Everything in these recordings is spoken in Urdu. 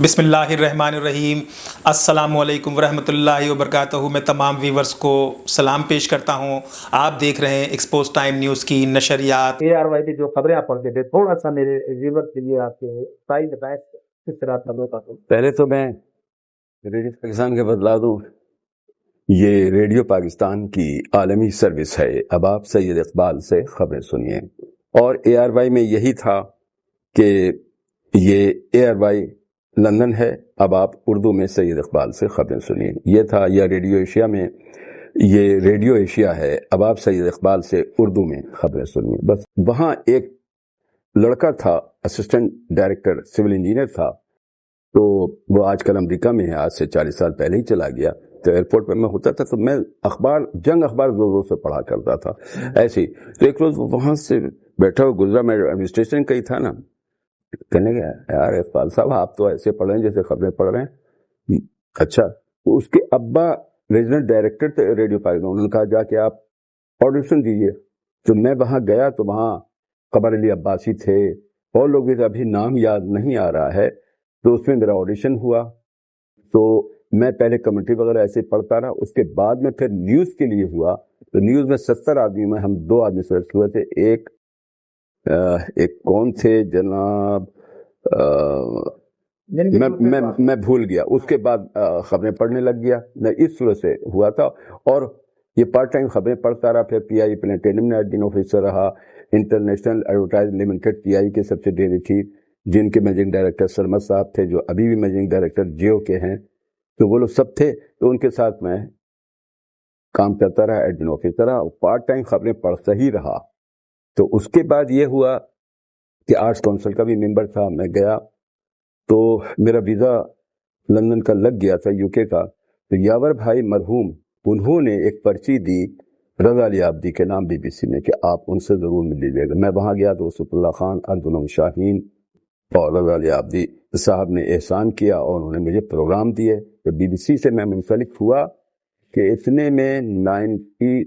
بسم اللہ الرحمن الرحیم۔ السلام علیکم ورحمۃ اللہ وبرکاتہ۔ میں تمام ویورز کو سلام پیش کرتا ہوں۔ آپ دیکھ رہے ہیں ایکسپوز ٹائم نیوز کی نشریات۔ ARY کی جو خبریں آپ پڑھتے تھے، تھوڑا سا میرے ویور کے لیے آپ کے بتائیں کس طرح خبروں کا۔ پہلے تو میں ریڈیو پاکستان کے بدلا دوں، یہ ریڈیو پاکستان کی عالمی سروس ہے۔ اب آپ سید اقبال سے خبریں سنیے، اور ARY میں یہی تھا کہ یہ ARY لندن ہے، اب آپ اردو میں سید اقبال سے خبریں سنیے، یہ تھا۔ یا ریڈیو ایشیا میں یہ ریڈیو ایشیا ہے، اب آپ سید اقبال سے اردو میں خبریں سنیے۔ بس وہاں ایک لڑکا تھا، اسسٹنٹ ڈائریکٹر سول انجینئر تھا، تو وہ آج کل امریکہ میں ہے، آج سے 40 سال پہلے ہی چلا گیا۔ تو ایئرپورٹ پہ میں ہوتا تھا تو میں جنگ اخبار زور زور سے پڑھا کرتا تھا ایسے ہی۔ تو ایک روز وہاں سے بیٹھا ہوا گزرا، میں ایڈمنسٹریشن کا ہی تھا نا، کہنے گیا یار اقبال صاحب آپ تو ایسے پڑھ رہے ہیں جیسے خبریں پڑھ رہے ہیں۔ اچھا، اس کے ابا ریجنل ڈائریکٹر تھے ریڈیو پاکستان، انہوں نے کہا جا کے آپ آڈیشن دیجیے۔ تو میں وہاں گیا تو وہاں قمر علی عباسی تھے اور لوگ بھی تھے، ابھی نام یاد نہیں آ رہا ہے۔ تو اس میں میرا آڈیشن ہوا، تو میں پہلے کمنٹری وغیرہ ایسے پڑھتا رہا۔ اس کے بعد میں پھر نیوز کے لیے ہوا، تو نیوز میں 70 آدمی میں ہم 2 آدمی سلیکٹ ہوئے تھے۔ ایک کون تھے جناب، میں بھول گیا۔ اس کے بعد خبریں پڑھنے لگ گیا، اس صورت سے ہوا تھا۔ اور یہ پارٹ ٹائم خبریں پڑھتا رہا۔ پھر PI پلینٹینیم میں ایڈمن آفیسر رہا، انٹرنیشنل ایڈورٹائز لمیٹڈ PI کے سبسیڈیری تھی، جن کے مینیجنگ ڈائریکٹر سرمد صاحب تھے، جو ابھی بھی مینیجنگ ڈائریکٹر جیو کے ہیں۔ تو وہ لوگ سب تھے، تو ان کے ساتھ میں کام کرتا رہا، ایڈمن آفیسر رہا، پارٹ ٹائم خبریں پڑھتا ہی رہا۔ تو اس کے بعد یہ ہوا کہ آرٹس کونسل کا بھی ممبر تھا، میں گیا تو میرا ویزا لندن کا لگ گیا تھا، UK کا۔ تو یاور بھائی مرحوم، انہوں نے ایک پرچی دی رضا علی عابدی کے نام BBC میں، کہ آپ ان سے ضرور مل لیجیے گا۔ میں وہاں گیا تو وصف اللہ خان، ارد شاہین اور رضا علی عابدی صاحب نے احسان کیا، اور انہوں نے مجھے پروگرام دیے۔ تو BBC سے میں منسلک ہوا کہ اتنے میں 98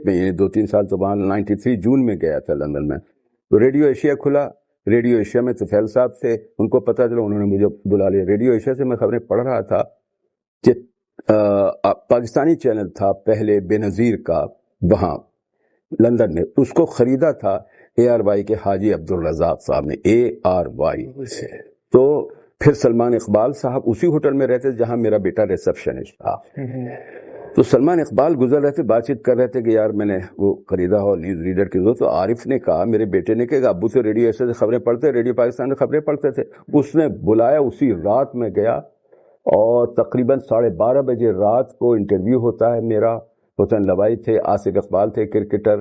میں، یہ 2-3 سال تو وہاں 93 جون میں گیا تھا لندن میں۔ تو ریڈیو ایشیا کھلا، ریڈیو ایشیا میں طفیل صاحب تھے، ان کو پتہ چلا، انہوں نے مجھے بلا لیا۔ ریڈیو ایشیا سے میں خبریں پڑھ رہا تھا کہ پاکستانی چینل تھا پہلے بے نظیر کا وہاں لندن میں، اس کو خریدا تھا ARY کے حاجی عبدالرزاق صاحب نے، ARY سے۔ تو پھر سلمان اقبال صاحب اسی ہوٹل میں رہتے جہاں میرا بیٹا ریسپشنسٹ تھا۔ تو سلمان اقبال گزر رہے تھے، بات چیت کر رہے تھے کہ یار میں نے وہ خریدا ہو نیوز ریڈر کی ضرورت۔ تو عارف نے کہا، میرے بیٹے نے کہا ابو سے ریڈیو ایسے سے خبریں پڑھتے، ریڈیو پاکستان میں خبریں پڑھتے تھے۔ اس نے بلایا، اسی رات میں گیا، اور تقریباً 12:30 بجے رات کو انٹرویو ہوتا ہے میرا۔ حسین لوائی تھے، آصف اقبال تھے کرکٹر،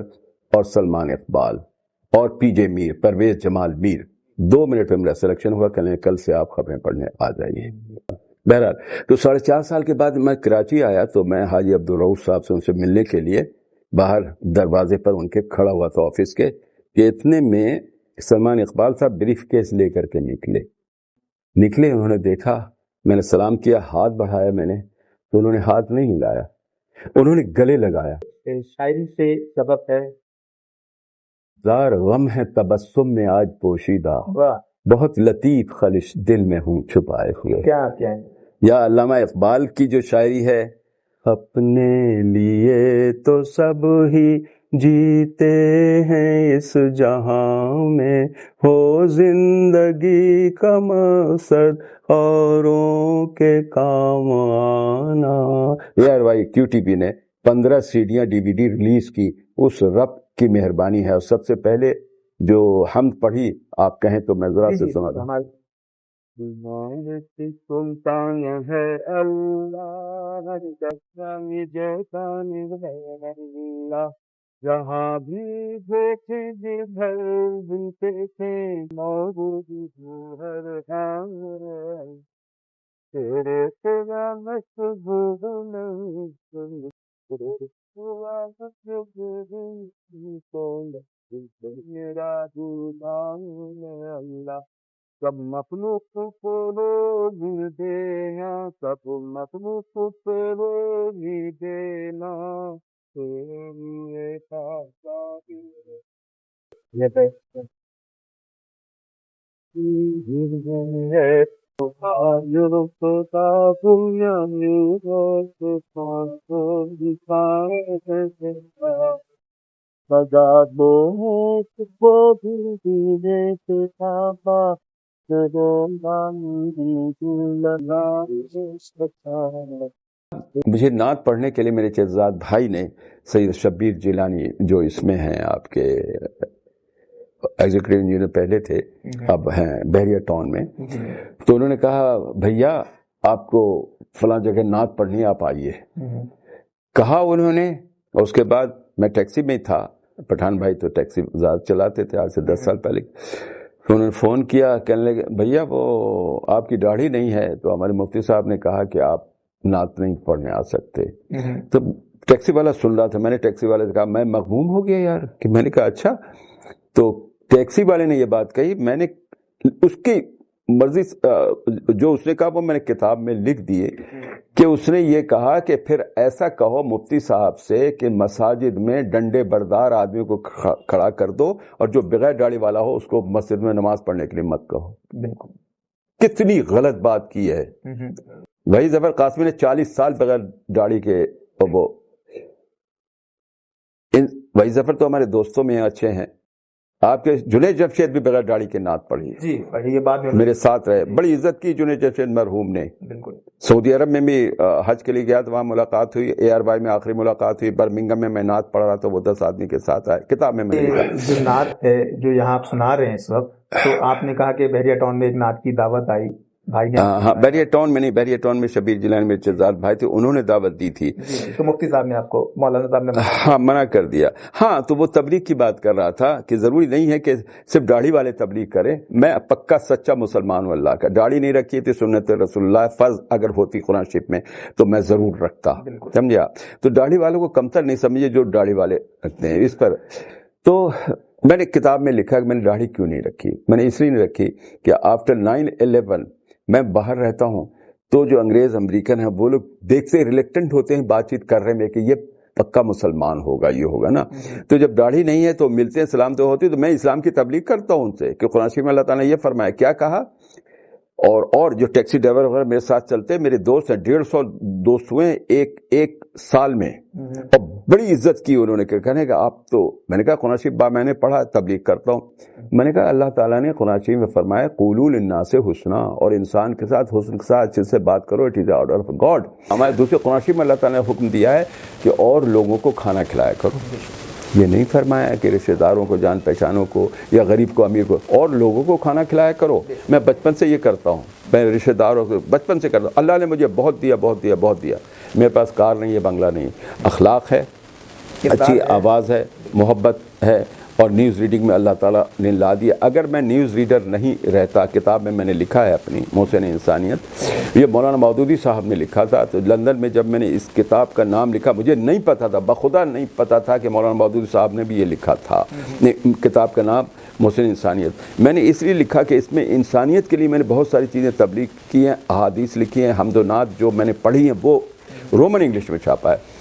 اور سلمان اقبال، اور PJ میر، پرویز جمال میر۔ 2 منٹ میں میرا سلیکشن ہوا، کہنے کل سے آپ خبریں پڑھنے آ جائیے۔ بہرحال تو 4.5 سال کے بعد میں کراچی آیا، تو میں حاجی عبدالرؤف صاحب سے ان سے ملنے کے لیے باہر دروازے پر ان کے کھڑا ہوا تھا آفس کے، کہ اتنے میں سلمان اقبال صاحب بریف کیس لے کر کے نکلے۔ انہوں نے دیکھا، میں نے سلام کیا، ہاتھ بڑھایا میں نے، تو انہوں نے ہاتھ نہیں ہلایا، انہوں نے گلے لگایا۔ شاعری سے سبق ہے، زار غم ہے تبسم میں آج پوشیدہ، بہت لطیف خلش دل میں ہوں چھپائے ہوئے۔ کیا ہے یا علامہ اقبال کی جو شاعری ہے، اپنے لیے تو سب ہی جیتے ہیں اس جہاں میں، ہو زندگی کا مقصد اوروں کے کام آنا۔ ARY QTV نے 15 CDیاں DVD ریلیز کی، اس رب کی مہربانی ہے۔ اور سب سے پہلے جو حمد پڑھی آپ کہیں تو میں ذرا سے سنا دوں۔ سلطان ہے اللہ جیسا اللہ، جہاں بھی دیکھے جدھر دیکھے موجود ہر حال، تیرے سوا مشغول نہیں میرا اللہ۔ سب مخلوق کو روز دینا، سب مخلوق کو روز دینا، تیرے مجھے نعت پڑھنے کے لیے میرے چچزاد بھائی نے سید شبیر جیلانی جو اس میں ہیں آپ کے ایگزیکٹو انجینئر پہلے تھے اب ہیں بحریہ ٹاؤن میں، تو انہوں نے کہا بھیا آپ کو فلاں جگہ نعت پڑھنی آپ آئیے، کہا انہوں نے. اور اس کے بعد میں ٹیکسی میں ہی تھا، پٹھان بھائی تو ٹیکسی زیادہ چلاتے تھے آج سے 10 سال پہلے. تو انہوں نے فون کیا، کہنے لگے بھیا وہ آپ کی داڑھی نہیں ہے، تو ہمارے مفتی صاحب نے کہا کہ آپ نعت نہیں پڑھنے آ سکتے. تو ٹیکسی والا سن رہا تھا، میں نے ٹیکسی والے سے کہا، میں مغموم ہو گیا یار، کہ میں نے کہا اچھا. تو ٹیکسی والے نے یہ بات کہی، میں نے اس کی مرضی جو اس نے کہا وہ میں نے کتاب میں لکھ دیے کہ اس نے یہ کہا کہ پھر ایسا کہو مفتی صاحب سے کہ مساجد میں ڈنڈے بردار آدمی کو کھڑا کر دو، اور جو بغیر داڑھی والا ہو اس کو مسجد میں نماز پڑھنے کے لیے مت کہو. بالکل کتنی غلط بات کی ہے. وہی ظفر قاسمی نے 40 سال بغیر داڑھی کے، وہ وہی ظفر تو ہمارے دوستوں میں اچھے ہیں. آپ کے جنید جمشید بھی بغیر داڑھی کے نعت پڑھی، جی یہ بات میرے ساتھ رہے، بڑی عزت کی جنید جمشید مرحوم نے. بالکل. سعودی عرب میں بھی حج کے لیے گیا تو وہاں ملاقات ہوئی، ARY میں آخری ملاقات ہوئی. برمنگم میں نعت پڑھ رہا تو وہ 10 آدمی کے ساتھ آئے. کتاب میں نے لکھا. جو نعت ہے جو یہاں آپ سنا رہے ہیں اس وقت، تو آپ نے کہا کہ بحریہ ٹاؤن میں ایک نعت کی دعوت آئی، بھائی نے. ہاں بحریہ ٹاؤن میں نہیں، بحریہ ٹاؤن میں شبیر جیلانی میرے چچزاد بھائی تھے، انہوں نے دعوت دی تھی. تو مفتی صاحب نے آپ کو، مولانا صاحب نے ہاں منع کر دیا. ہاں تو وہ تبلیغ کی بات کر رہا تھا کہ ضروری نہیں ہے کہ صرف داڑھی والے تبلیغ کریں. میں پکا سچا مسلمان ہوں اللہ کا. داڑھی نہیں رکھی تھی، سنت رسول اللہ فرض اگر ہوتی قرآن شریف میں تو میں ضرور رکھتا، سمجھا. تو داڑھی والوں کو کمتر نہیں سمجھے جو داڑھی والے رکھتے ہیں اس پر. تو میں نے کتاب میں لکھا کہ میں نے داڑھی کیوں نہیں رکھی. میں نے اس لیے نہیں رکھی کہ آفٹر 9/11 میں باہر رہتا ہوں تو جو انگریز امریکن ہیں وہ لوگ دیکھتے ریلیکٹنٹ ہوتے ہیں بات چیت کر رہے میں کہ یہ پکا مسلمان ہوگا، یہ ہوگا نا. تو جب داڑھی نہیں ہے تو ملتے ہیں، سلام تو ہوتی، تو میں اسلام کی تبلیغ کرتا ہوں ان سے کہ قرآن شریف میں اللہ تعالیٰ نے یہ فرمایا، کیا کہا. اور جو ٹیکسی ڈرائیور وغیرہ میرے ساتھ چلتے میرے دوست ہیں، 150 دوست ہوئے ایک سال میں، اور بڑی عزت کی انہوں نے. کہنے کا آپ تو، میں نے کہا قرآن شریف میں نے پڑھا، تبلیغ کرتا ہوں. میں نے کہا اللہ تعالیٰ نے قرآن شریف میں فرمایا قولوا للناس حسنا، اور انسان کے ساتھ حسن کے ساتھ اچھے سے بات کرو، it is order of God. ہمارے دوسرے قرآن شریف میں اللہ تعالیٰ نے حکم دیا ہے کہ اور لوگوں کو کھانا کھلایا کرو. یہ نہیں فرمایا کہ رشتہ داروں کو، جان پہچانوں کو، یا غریب کو، امیر کو، اور لوگوں کو کھانا کھلایا کرو. میں بچپن سے یہ کرتا ہوں، میں رشتہ داروں کو بچپن سے کرتا ہوں. اللہ نے مجھے بہت دیا، بہت دیا، بہت دیا. میرے پاس کار نہیں ہے، بنگلہ نہیں، اخلاق ہے، اچھی آواز ہے، محبت ہے، اور نیوز ریڈنگ میں اللہ تعالیٰ نے لا دیا. اگر میں نیوز ریڈر نہیں رہتا، کتاب میں نے لکھا ہے اپنی محسن انسانیت، یہ مولانا مودودی صاحب نے لکھا تھا. تو لندن میں جب میں نے اس کتاب کا نام لکھا، مجھے نہیں پتا تھا، بخدا نہیں پتا تھا کہ مولانا مودودی صاحب نے بھی یہ لکھا تھا. کتاب کا نام محسن انسانیت. میں نے اس لیے لکھا کہ اس میں انسانیت کے لیے میں نے بہت ساری چیزیں تبلیغ کی ہیں، احادیث لکھی ہیں، حمد و نعت جو میں نے پڑھی ہیں وہ رومن انگلش میں چھاپا ہے.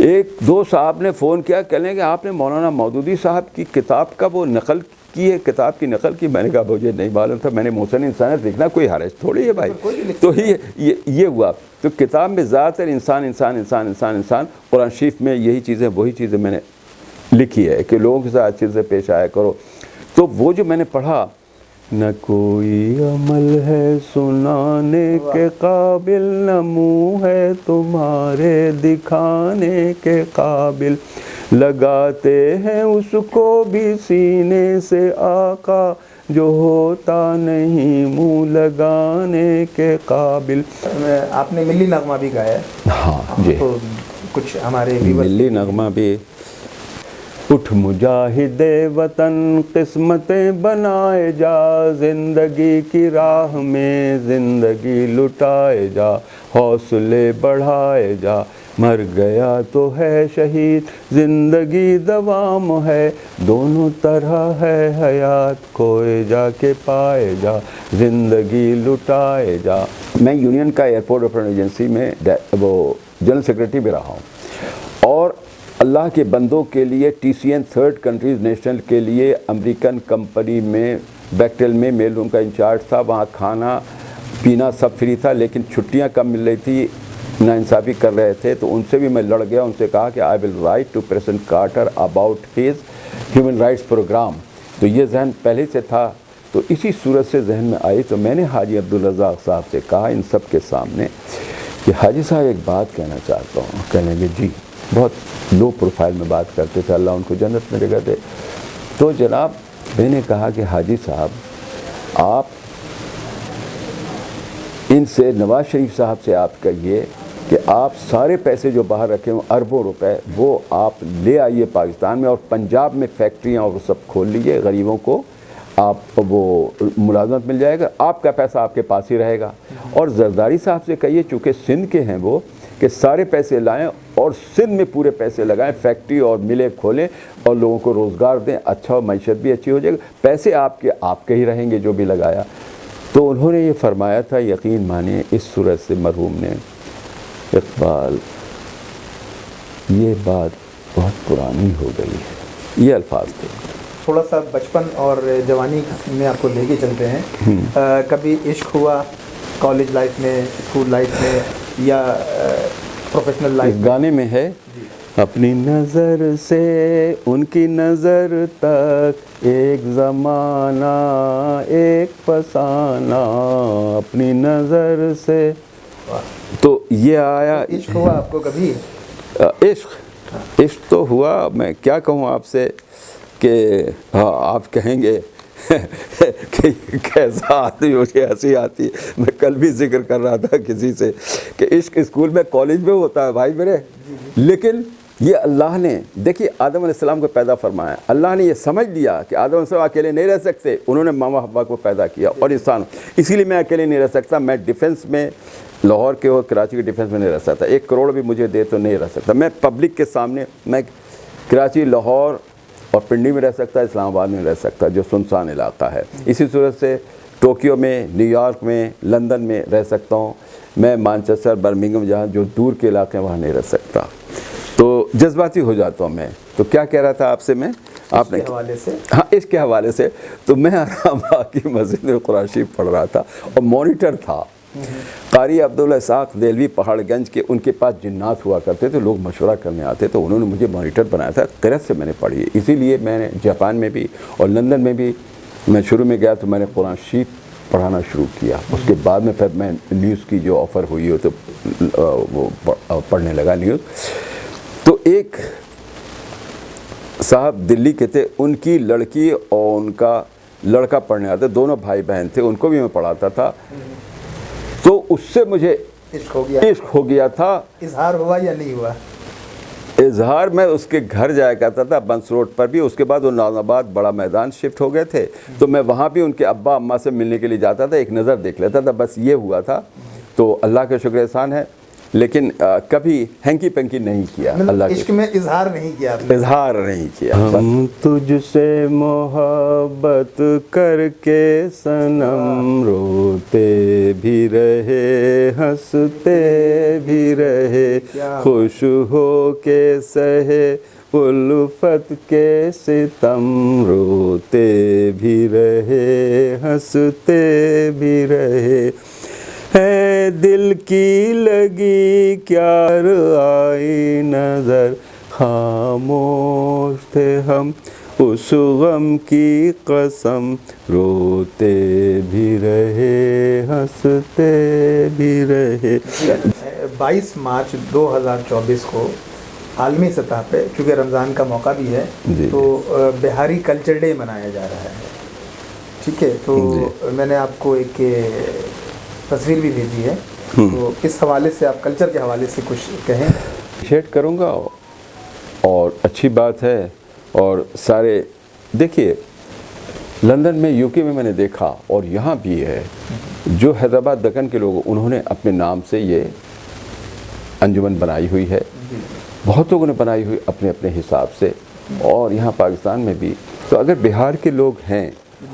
ایک دو صاحب نے فون کیا، کہنے کہ آپ نے مولانا مودودی صاحب کی کتاب کا وہ نقل کی ہے، کتاب کی نقل کی. میں نے کہا مجھے نہیں معلوم تھا، میں نے محسن انسانیت لکھنا کوئی حرج تھوڑی ہے بھائی. تو یہ ہوا. تو کتاب میں زیادہ تر انسان انسان انسان انسان انسان، قرآن شریف میں یہی چیزیں، وہی چیزیں میں نے لکھی ہے کہ لوگوں کے ساتھ اچھے سے پیش آیا کرو. تو وہ جو میں نے پڑھا، نہ کوئی عمل ہے سنانے کے قابل، نہ منہ ہے تمہارے دکھانے کے قابل، لگاتے ہیں اس کو بھی سینے سے آقا، جو ہوتا نہیں منہ لگانے کے قابل. آپ نے ملی نغمہ بھی گایا ہے. ہاں جی، تو کچھ ہمارے ملی نغمہ بھی. اٹھ مجاہد وطن قسمتیں بنائے جا، زندگی کی راہ میں زندگی لٹائے جا، حوصلے بڑھائے جا، مر گیا تو ہے شہید، زندگی دوام ہے، دونوں طرح ہے حیات، کھوئے جا کے پائے جا، زندگی لٹائے جا. میں یونین کا ایئرپورٹ آپریشن ایجنسی میں وہ جنرل سیکرٹری بھی رہا ہوں، اور اللہ کے بندوں کے لیے TCN تھرڈ کنٹریز نیشنل کے لیے امریکن کمپنی میں بیکٹیل میں میل روم کا انچارج تھا. وہاں کھانا پینا سب فری تھا, لیکن چھٹیاں کم مل رہی تھی, ناانصافی کر رہے تھے. تو ان سے بھی میں لڑ گیا, ان سے کہا کہ I will write to President Carter about his human rights program. تو یہ ذہن پہلے سے تھا. تو اسی صورت سے ذہن میں آئی. تو میں نے حاجی عبدالرزاق صاحب سے کہا ان سب کے سامنے کہ حاجی صاحب ایک بات کہنا چاہتا ہوں. کہنے لگے جی. بہت لو پروفائل میں بات کرتے تھے, اللہ ان کو جنت میں جگہ دے. تو جناب میں نے کہا کہ حاجی صاحب آپ ان سے, نواز شریف صاحب سے آپ کہیے کہ آپ سارے پیسے جو باہر رکھے ہوں اربوں روپے, وہ آپ لے آئیے پاکستان میں, اور پنجاب میں فیکٹریاں اور وہ سب کھول لیجیے. غریبوں کو آپ وہ ملازمت مل جائے گا, آپ کا پیسہ آپ کے پاس ہی رہے گا. اور زرداری صاحب سے کہیے چونکہ سندھ کے ہیں وہ, کہ سارے پیسے لائیں اور سندھ میں پورے پیسے لگائیں, فیکٹری اور ملیں کھولیں اور لوگوں کو روزگار دیں. اچھا, معیشت بھی اچھی ہو جائے گا, پیسے آپ کے ہی رہیں گے جو بھی لگایا. تو انہوں نے یہ فرمایا تھا, یقین مانیں اس صورت سے مرحوم نے, اقبال یہ بات بہت پرانی ہو گئی ہے, یہ الفاظ تھے. تھوڑا سا بچپن اور جوانی میں آپ کو لے کے چلتے ہیں. کبھی عشق ہوا کالج لائف میں, اسکول لائف میں, یا پروفیشنل لائف اس گانے میں ہے اپنی نظر سے ان کی نظر تک ایک زمانہ ایک فسانہ, اپنی نظر سے. تو یہ آیا. عشق ہوا آپ کو کبھی؟ عشق تو ہوا. میں کیا کہوں آپ سے کہ آپ کہیں گے کہ کیسا آدمی, مجھے ہنسی آتی ہے. میں کل بھی ذکر کر رہا تھا کسی سے کہ عشق اسکول میں کالج میں ہوتا ہے بھائی میرے, لیکن یہ اللہ نے, دیکھیے آدم علیہ السلام کو پیدا فرمایا, اللہ نے یہ سمجھ لیا کہ آدم علیہ السلام اکیلے نہیں رہ سکتے, انہوں نے ماما حوا کو پیدا کیا اور انسان, اسی لیے میں اکیلے نہیں رہ سکتا. میں ڈیفنس میں لاہور کے اور کراچی کے ڈیفنس میں نہیں رہ سکتا, 1 کروڑ بھی مجھے دے تو نہیں رہ سکتا. میں پبلک کے سامنے, میں کراچی, لاہور اور پنڈی میں رہ سکتا, اسلام آباد میں رہ سکتا جو سنسان علاقہ ہے. اسی صورت سے ٹوکیو میں, نیو یارک میں, لندن میں رہ سکتا ہوں. میں مانچسٹر, برمنگھم, جہاں جو دور کے علاقے ہیں وہاں نہیں رہ سکتا. تو جذباتی ہو جاتا ہوں میں. تو کیا کہہ رہا تھا آپ سے میں, آپ نے حوالے سے, ہاں اس کے حوالے سے. تو میں آرام کی مسجد میں قرآن شریف پڑھ رہا تھا اور مانیٹر تھا قاری عبدالاسحاق دہلوی پہاڑ گنج کے. ان کے پاس جنات ہوا کرتے تھے, لوگ مشورہ کرنے آتے, تو انہوں نے مجھے مانیٹر بنایا تھا. قرأت سے میں نے پڑھی ہے, اسی لیے میں نے جاپان میں بھی اور لندن میں بھی, میں شروع میں گیا تو میں نے قرآن شریف پڑھانا شروع کیا. اس کے بعد میں پھر میں نیوز کی جو آفر ہوئی ہو تو وہ پڑھنے لگا نیوز. تو ایک صاحب دلی کے تھے, ان کی لڑکی اور ان کا لڑکا پڑھنے آتے, دونوں بھائی بہن تھے, ان کو بھی میں پڑھاتا تھا. تو اس سے مجھے عشق ہو گیا تھا. اظہار ہوا یا نہیں ہوا؟ اظہار میں اس کے گھر جایا کرتا تھا بنس روڈ پر بھی. اس کے بعد وہ ناظم آباد بڑا میدان شفٹ ہو گئے تھے, تو میں وہاں بھی ان کے ابا اماں سے ملنے کے لیے جاتا تھا, ایک نظر دیکھ لیتا تھا, بس یہ ہوا تھا. تو اللہ کا شکر احسان ہے, لیکن کبھی ہینکی پینکی نہیں کیا. اللہ کے عشق میں اظہار نہیں کیا آپ نے؟ اظہار نہیں کیا. ہم تجھ سے محبت کر کے صنم روتے بھی رہے, ہنستے بھی رہے, خوش ہو کے سہے الفت کے ستم, روتے بھی رہے, ہنستے بھی رہے. ہے دل کی لگی کیا آئی نظر, خاموش تھے ہم اس غم کی قسم, روتے بھی رہے, ہنستے بھی رہے. 22 مارچ 2024 کو عالمی سطح پہ, چونکہ رمضان کا موقع بھی ہے, تو بہاری کلچر ڈے منایا جا رہا ہے. ٹھیک ہے, تو میں نے آپ کو ایک تصویر بھی بھیجی ہے, تو اس حوالے سے آپ کلچر کے حوالے سے کچھ کہیں. شیئر کروں گا, اور اچھی بات ہے. اور سارے دیکھیے, لندن میں, یو کے میں نے دیکھا, اور یہاں بھی ہے, جو حیدرآباد دکن کے لوگ, انہوں نے اپنے نام سے یہ انجمن بنائی ہوئی ہے. بہت لوگوں نے بنائی ہوئی اپنے اپنے حساب سے, اور یہاں پاکستان میں بھی. تو اگر بہار کے لوگ ہیں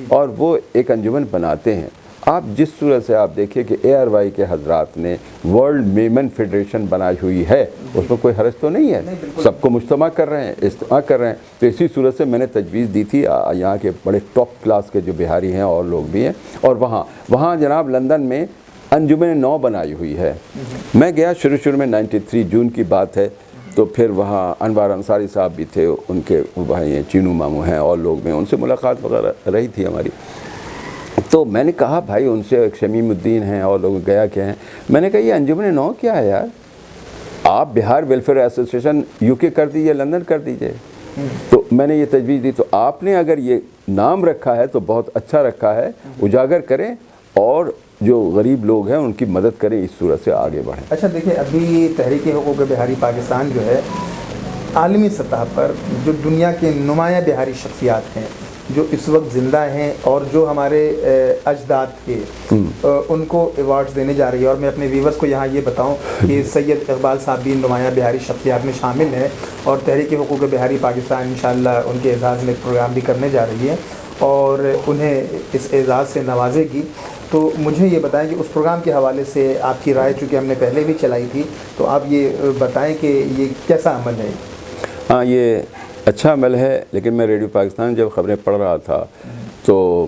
اور وہ ایک انجمن بناتے ہیں, آپ جس صورت سے آپ دیکھیے کہ ARY کے حضرات نے ورلڈ میمن فیڈریشن بنائی ہوئی ہے، اس میں کوئی حرج تو نہیں ہے، سب کو مجتمع کر رہے ہیں، اجتماع کر رہے ہیں. تو اسی صورت سے میں نے تجویز دی تھی یہاں کے بڑے ٹاپ کلاس کے جو بہاری ہیں اور لوگ بھی ہیں، اور وہاں جناب لندن میں انجمن نو بنائی ہوئی ہے. میں گیا شروع میں 93 جون کی بات ہے، تو پھر وہاں انوار انصاری صاحب بھی تھے، ان کے بھائی ہیں چینو ماموں ہیں اور لوگ بھی، ان سے ملاقات وغیرہ رہی تھی ہماری. تو میں نے کہا بھائی ان سے، ایک شمیم الدین ہیں اور لوگ گیا کیا ہیں، میں نے کہا یہ انجمن نو کیا ہے یار، آپ بہار ویلفیئر ایسوسیشن UK کر دیجئے، لندن کر دیجئے. تو میں نے یہ تجویز دی، تو آپ نے اگر یہ نام رکھا ہے تو بہت اچھا رکھا ہے، اجاگر کریں اور جو غریب لوگ ہیں ان کی مدد کریں، اس صورت سے آگے بڑھیں. اچھا دیکھیں، ابھی تحریک حقوق بہاری پاکستان جو ہے عالمی سطح پر جو دنیا کے نمایاں بہاری شخصیات ہیں جو اس وقت زندہ ہیں اور جو ہمارے اجداد تھے، ان کو ایوارڈز دینے جا رہی ہے. اور میں اپنے ویورز کو یہاں یہ بتاؤں کہ سید اقبال صاحب بھی نمایاں بہاری شخصیات میں شامل ہیں، اور تحریک حقوق بہاری پاکستان انشاءاللہ ان کے اعزاز میں ایک پروگرام بھی کرنے جا رہی ہے اور انہیں اس اعزاز سے نوازے گی. تو مجھے یہ بتائیں کہ اس پروگرام کے حوالے سے آپ کی رائے، چونکہ ہم نے پہلے بھی چلائی تھی، تو آپ یہ بتائیں کہ یہ کیسا عمل ہے؟ ہاں، یہ اچھا عمل ہے، لیکن میں ریڈیو پاکستان جب خبریں پڑھ رہا تھا تو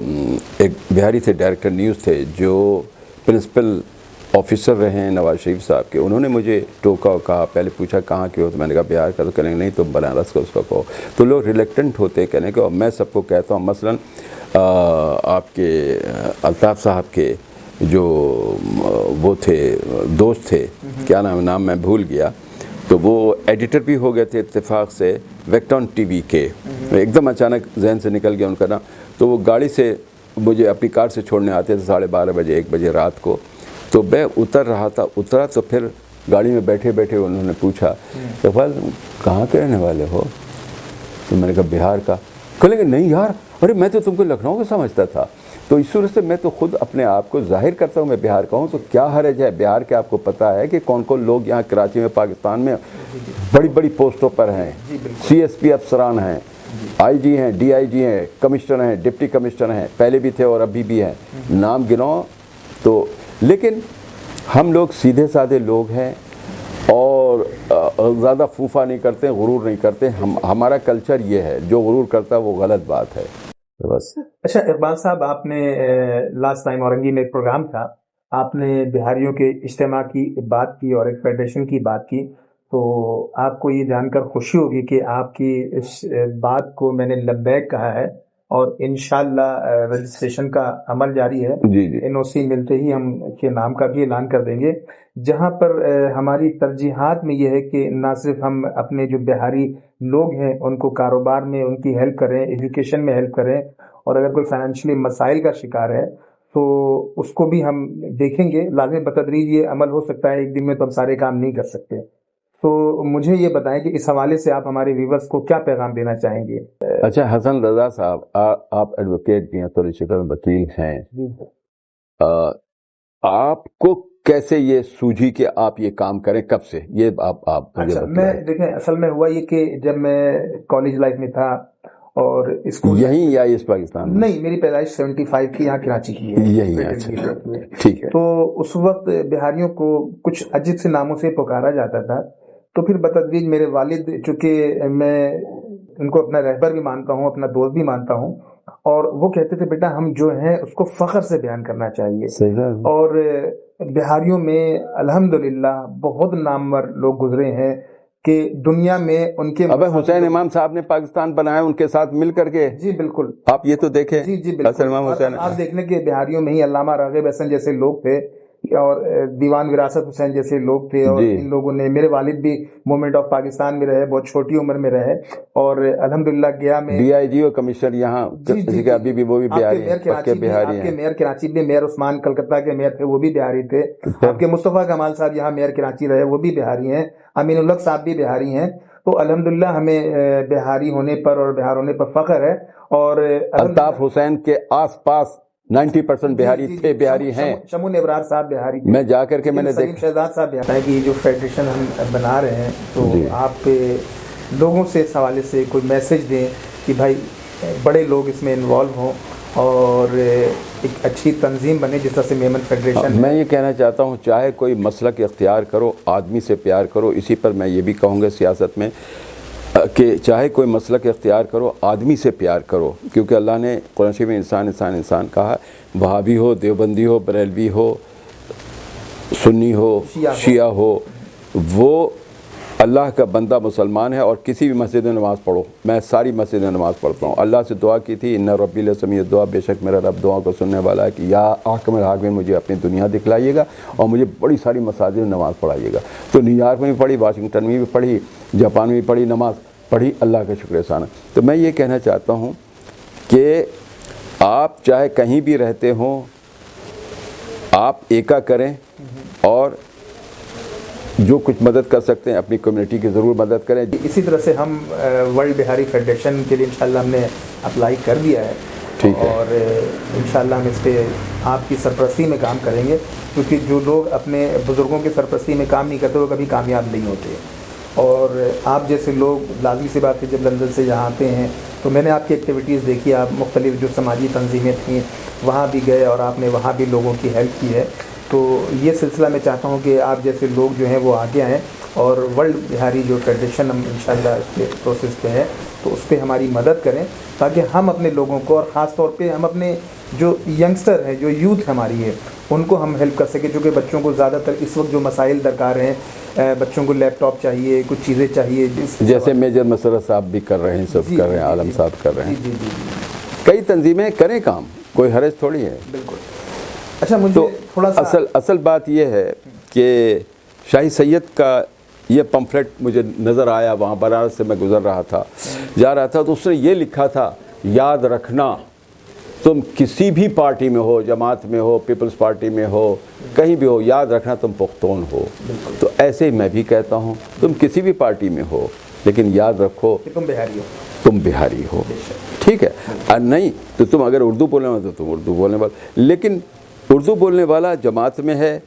ایک بہاری تھے، ڈائریکٹر نیوز تھے، جو پرنسپل آفیسر رہے ہیں نواز شریف صاحب کے، انہوں نے مجھے ٹوکا اور کہا، پہلے پوچھا کہاں کے ہو، تو میں نے کہا بہار کا، تو کہنے نہیں تو بنارس کا اس کا کہو. تو لوگ ریلیکٹنٹ ہوتے کہنے کے، اور میں سب کو کہتا ہوں، مثلاً آپ کے الطاف صاحب کے جو وہ تھے دوست تھے، کیا نام میں بھول گیا، تو وہ ایڈیٹر بھی ہو گئے تھے اتفاق سے ویکٹون TV کے، ایک دم اچانک ذہن سے نکل گیا ان کا نام. تو وہ گاڑی سے مجھے اپنی کار سے چھوڑنے آتے تھے 12:30 بجے 1 بجے رات کو. تو میں اتر رہا تھا، اترا تو پھر گاڑی میں بیٹھے بیٹھے انہوں نے پوچھا اقبال کہاں کے رہنے والے ہو؟ تو میں نے کہا بہار کا. کہنے کہ نہیں یار، ارے میں تو تم کو لکھنؤ کا سمجھتا تھا. تو اس صورت سے میں تو خود اپنے آپ کو ظاہر کرتا ہوں میں بہار کا ہوں. تو کیا حرج ہے؟ بہار کے آپ کو پتہ ہے کہ کون کون لوگ یہاں کراچی میں پاکستان میں بڑی بڑی پوسٹوں پر ہیں، CSP افسران ہیں، IG ہیں، DIG ہیں، کمشنر ہیں، ڈپٹی کمشنر ہیں، پہلے بھی تھے اور ابھی بھی ہیں، نام گنو. تو لیکن ہم لوگ سیدھے سادھے لوگ ہیں اور زیادہ فوفا نہیں کرتے، غرور نہیں کرتے. ہمارا کلچر یہ ہے، جو غرور کرتا ہے وہ غلط بات ہے بس. اچھا اقبال صاحب، آپ نے لاسٹ ٹائم اورنگی میں ایک پروگرام تھا، آپ نے بہاریوں کے اجتماع کی بات کی اور ایک فیڈریشن کی بات کی، تو آپ کو یہ جان کر خوشی ہوگی کہ آپ کی اس بات کو میں نے لبیک کہا ہے اور انشاءاللہ رجسٹریشن کا عمل جاری ہے. NOC ملتے ہی ہم کے نام کا بھی اعلان کر دیں گے، جہاں پر ہماری ترجیحات میں یہ ہے کہ نہ صرف ہم اپنے جو بہاری لوگ ہیں ان کو کاروبار میں ان کی ہیلپ کریں، ایجوکیشن میں ہیلپ کریں، اور اگر کوئی فائنینشلی مسائل کا شکار ہے تو اس کو بھی ہم دیکھیں گے. لازم بتدریج یہ عمل ہو سکتا ہے، ایک دن میں تو ہم سارے کام نہیں کر سکتے. تو مجھے یہ بتائیں کہ اس حوالے سے آپ ہمارے ویورز کو کیا پیغام دینا چاہیں گے؟ اچھا حسن رضا صاحب، آپ ایڈوکیٹ بھی ہیں، تھوڑی شکل وکیل ہیں، آپ کو کیسے یہ سوجھی کہ آپ یہ کام کریں، کب سے یہ آپ اچھا میں دیکھیں، اصل میں ہوا یہ کہ جب میں کالج لائف میں تھا اور اسکول یہیں یا اس پاکستان میں؟ نہیں، میری پیدائش 75 کی یہاں کراچی کی ہے. یہی ٹھیک ہے. تو اس وقت بہاریوں کو کچھ عجیب سے ناموں سے پکارا جاتا تھا. تو پھر بتدریج میرے والد، چونکہ میں ان کو اپنا رہبر بھی مانتا ہوں، اپنا دوست بھی مانتا ہوں، اور وہ کہتے تھے بیٹا ہم جو ہیں اس کو فخر سے بیان کرنا چاہیے. اور بہاریوں میں الحمدللہ بہت نامور لوگ گزرے ہیں کہ دنیا میں ان کے ابے حسین امام صاحب نے پاکستان بنایا ان کے ساتھ مل کر کے. جی بالکل، آپ یہ تو دیکھیں. جی بالکل. آپ دیکھ لیں کہ بہاریوں میں ہی علامہ راغب حسن جیسے لوگ تھے اور دیوان وراثت حسین جیسے لوگ تھے، اور ان لوگوں نے، میرے والد بھی موومنٹ آف پاکستان میں رہے، بہت چھوٹی عمر میں رہے، اور الحمدللہ گیا میں DIG اور کمشنر یہاں ابھی بھی وہ بھی بہاری ہیں. آپ کے میئر کراچی میں میئر عثمان کلکتہ کے میئر تھے، وہ بھی بہاری تھے. آپ کے مصطفیٰ کمال صاحب یہاں میئر کراچی رہے، وہ بھی بہاری ہیں. امین الحق صاحب بھی بہاری ہیں. تو الحمدللہ ہمیں بہاری ہونے پر اور بہار ہونے پر فخر ہے. اور الطاف حسین کے آس پاس 90% بہاری تھے، بہاری ہیں. شمون ابرار صاحب بہاری تھے. میں جا کر کے میں نے دیکھا شہزاد صاحب بہاری کی جو فیڈریشن ہم بنا رہے ہیں، تو آپ لوگوں سے اس حوالے سے کوئی میسج دیں کہ بھائی بڑے لوگ اس میں انوالو ہوں اور ایک اچھی تنظیم بنے جس طرح سے میمن فیڈریشن. میں یہ کہنا چاہتا ہوں چاہے کوئی مسلک اختیار کرو آدمی سے پیار کرو. اسی پر میں یہ بھی کہوں گا سیاست میں کہ چاہے کوئی مسلک اختیار کرو آدمی سے پیار کرو, کیونکہ اللہ نے قرآن شریف میں انسان انسان انسان کہا. وہابی ہو, دیوبندی ہو, بریلوی ہو, سنی ہو, شیعہ ہو, وہ اللہ کا بندہ مسلمان ہے. اور کسی بھی مسجد میں نماز پڑھو, میں ساری مسجد میں نماز پڑھتا ہوں. اللہ سے دعا کی تھی ان ربی لسمیع دعا, بے شک میرا رب دعا کو سننے والا ہے, کہ یا حاکم الحاکمین مجھے اپنی دنیا دکھلائیے گا اور مجھے بڑی ساری مساجد میں نماز پڑھائیے گا. تو نیو یارک میں بھی پڑھی, واشنگٹن میں بھی پڑھی, جاپان میں بھی پڑھی, نماز پڑھی, اللہ کا شکر احسان ہے. تو میں یہ کہنا چاہتا ہوں کہ آپ چاہے کہیں بھی رہتے ہوں آپ ایکا کریں اور جو کچھ مدد کر سکتے ہیں اپنی کمیونٹی کی ضرور مدد کریں. اسی طرح سے ہم ورلڈ بہاری فیڈریشن کے لیے انشاءاللہ ہم نے اپلائی کر دیا ہے, اور انشاءاللہ ہم اس پہ آپ کی سرپرستی میں کام کریں گے, کیونکہ جو لوگ اپنے بزرگوں کی سرپرستی میں کام نہیں کرتے وہ کبھی کامیاب نہیں ہوتے. اور آپ جیسے لوگ لازمی سی بات ہے جب لندن سے یہاں آتے ہیں تو میں نے آپ کی ایکٹیویٹیز دیکھی, آپ مختلف جو سماجی تنظیمیں تھیں وہاں بھی گئے اور آپ نے وہاں بھی لوگوں کی ہیلپ کی ہے. تو یہ سلسلہ میں چاہتا ہوں کہ آپ جیسے لوگ جو ہیں وہ آگے آئیں, اور ورلڈ بہاری جو فیڈریشن ہم انشاءاللہ اس کے پروسیس پہ ہے تو اس پہ ہماری مدد کریں, تاکہ ہم اپنے لوگوں کو, اور خاص طور پہ ہم اپنے جو ینگسٹر ہیں, جو یوتھ ہماری ہے, ان کو ہم ہیلپ کر سکیں. چونکہ بچوں کو زیادہ تر اس وقت جو مسائل درکار ہیں, بچوں کو لیپ ٹاپ چاہیے, کچھ چیزیں چاہیے, جیسے میجر مسرت صاحب بھی کر رہے ہیں, سب کر رہے ہیں, عالم صاحب کر رہے ہیں. جی جی جی کئی تنظیمیں کریں کام, کوئی حرج تھوڑی ہے. بالکل. اچھا مجھے تھوڑا سا اصل بات یہ ہے کہ شاہی سید کا یہ پمفلٹ مجھے نظر آیا, وہاں بنارس سے میں گزر رہا تھا, جا رہا تھا, تو اس نے یہ لکھا تھا, یاد رکھنا تم کسی بھی پارٹی میں ہو, جماعت میں ہو, پیپلز پارٹی میں ہو, کہیں بھی ہو, یاد رکھنا تم پختون ہو. تو ایسے ہی میں بھی کہتا ہوں تم کسی بھی پارٹی میں ہو لیکن یاد رکھو کہ تم بہاری ہو. ٹھیک ہے, اور نہیں تو تم اگر اردو بولنے والا تو تم اردو بولنے والا, لیکن اردو بولنے والا جماعت میں ہے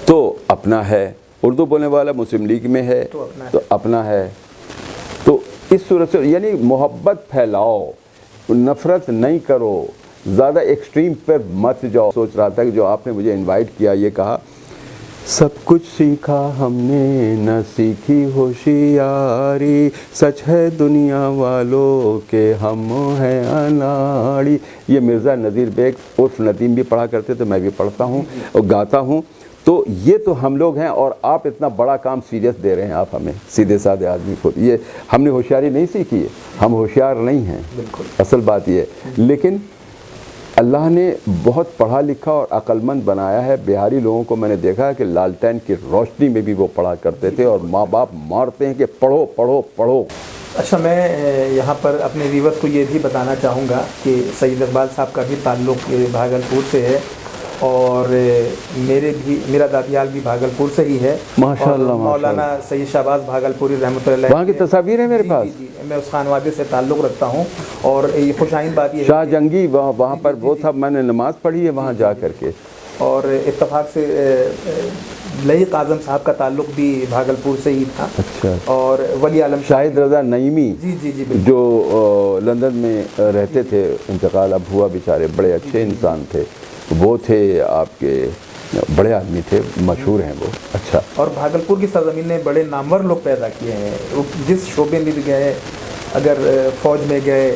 تو اپنا ہے, اردو بولنے والا مسلم لیگ میں ہے تو اپنا ہے. تو اس صورت سے یعنی محبت پھیلاؤ, نفرت نہیں کرو, زیادہ ایکسٹریم پر مت جاؤ. سوچ رہا تھا کہ جو آپ نے مجھے انوائٹ کیا, یہ کہا سب کچھ سیکھا ہم نے نہ سیکھی ہوشیاری, سچ ہے دنیا والوں کے ہم ہیں اناڑی. یہ مرزا نذیر بیگ عرف ندیم بھی پڑھا کرتے تھے, میں بھی پڑھتا ہوں اور گاتا ہوں. تو یہ تو ہم لوگ ہیں, اور آپ اتنا بڑا کام سیریس دے رہے ہیں, آپ ہمیں سیدھے سادھے آدمی کو. یہ ہم نے ہوشیاری نہیں سیکھی ہے, ہم ہوشیار نہیں ہیں, اصل بات یہ ہے. لیکن اللہ نے بہت پڑھا لکھا اور عقل مند بنایا ہے. بہاری لوگوں کو میں نے دیکھا ہے کہ لالٹین کی روشنی میں بھی وہ پڑھا کرتے تھے, اور ماں باپ مارتے ہیں کہ پڑھو پڑھو پڑھو. اچھا, میں یہاں پر اپنے ویورز کو یہ بھی بتانا چاہوں گا کہ سید اقبال صاحب کا بھی تعلق بھاگلپور سے ہے, اور میرا دادیال بھی بھاگلپور سے ہی ہے. ماشاءاللہ. مولانا سید شہباز بھاگلپوری رحمۃ اللہ علیہ, وہاں کی تصاویر ہیں میرے پاس. جی, میں اس خانوادے سے تعلق رکھتا ہوں, اور یہ خوش آئند بات یہ شاہ جنگی وہاں پر وہ تھا, میں نے نماز پڑھی ہے وہاں جا کر کے. اور اتفاق سے لئیق اعظم صاحب کا تعلق بھی بھاگلپور سے ہی تھا. اچھا. اور ولی عالم شاہد رضا نعیمی جی جو لندن میں رہتے تھے, انتقال اب ہوا بیچارے, بڑے اچھے انسان تھے, وہ تھے آپ کے, بڑے آدمی تھے, مشہور ہیں وہ. اچھا. اور بھاگلپور کی سرزمین نے بڑے نامور لوگ پیدا کیے ہیں, جس شعبے میں بھی گئے, اگر فوج میں گئے,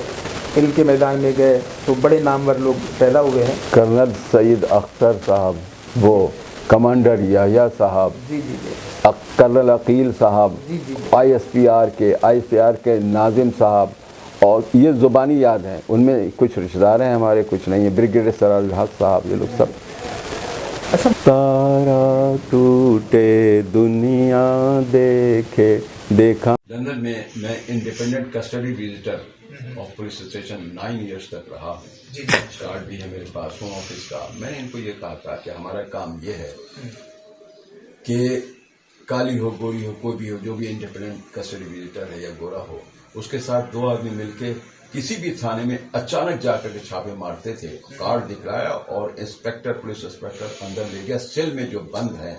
علم کے میدان میں گئے, تو بڑے نامور لوگ پیدا ہوئے ہیں. کرنل سید اختر صاحب, وہ کمانڈر یحییٰ صاحب, جی, کرنل عقیل صاحب, آئی ایس پی آر کے ناظم صاحب, اور یہ زبانی یاد ہیں, ان میں کچھ رشتہ دار ہیں ہمارے, کچھ نہیں ہیں. بریگیڈیئر سراج الحق صاحب, یہ لوگ سب. اچھا. تارا ٹوٹے دنیا دیکھے دیکھا. لندن میں independent custody visitor of police station 9 years تک رہا ہوں. کارڈ بھی ہے میرے پاس ہوم آفس کا. میں نے ان کو یہ کہا تھا کہ ہمارا کام یہ ہے کہ کالی ہو, گوری ہو, کوئی بھی ہو, جو بھی انڈیپینڈنٹ کسٹڈی وزٹر ہے یا گورا ہو, اس کے ساتھ 2 آدمی مل کے کسی بھی تھانے میں اچانک جا کر کے چھاپے مارتے تھے. کارڈ دکھلایا اور پولیس انسپیکٹر اندر لے گیا. سیل میں جو بند ہے,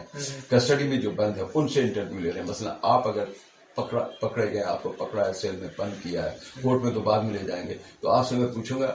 کسٹڈی میں جو بند ہے, ان سے انٹرویو لے رہے ہیں. مثلا آپ اگر پکڑے گئے, آپ کو پکڑا ہے, سیل میں بند کیا ہے, کورٹ میں تو بعد میں لے جائیں گے, تو آپ سے میں پوچھوں گا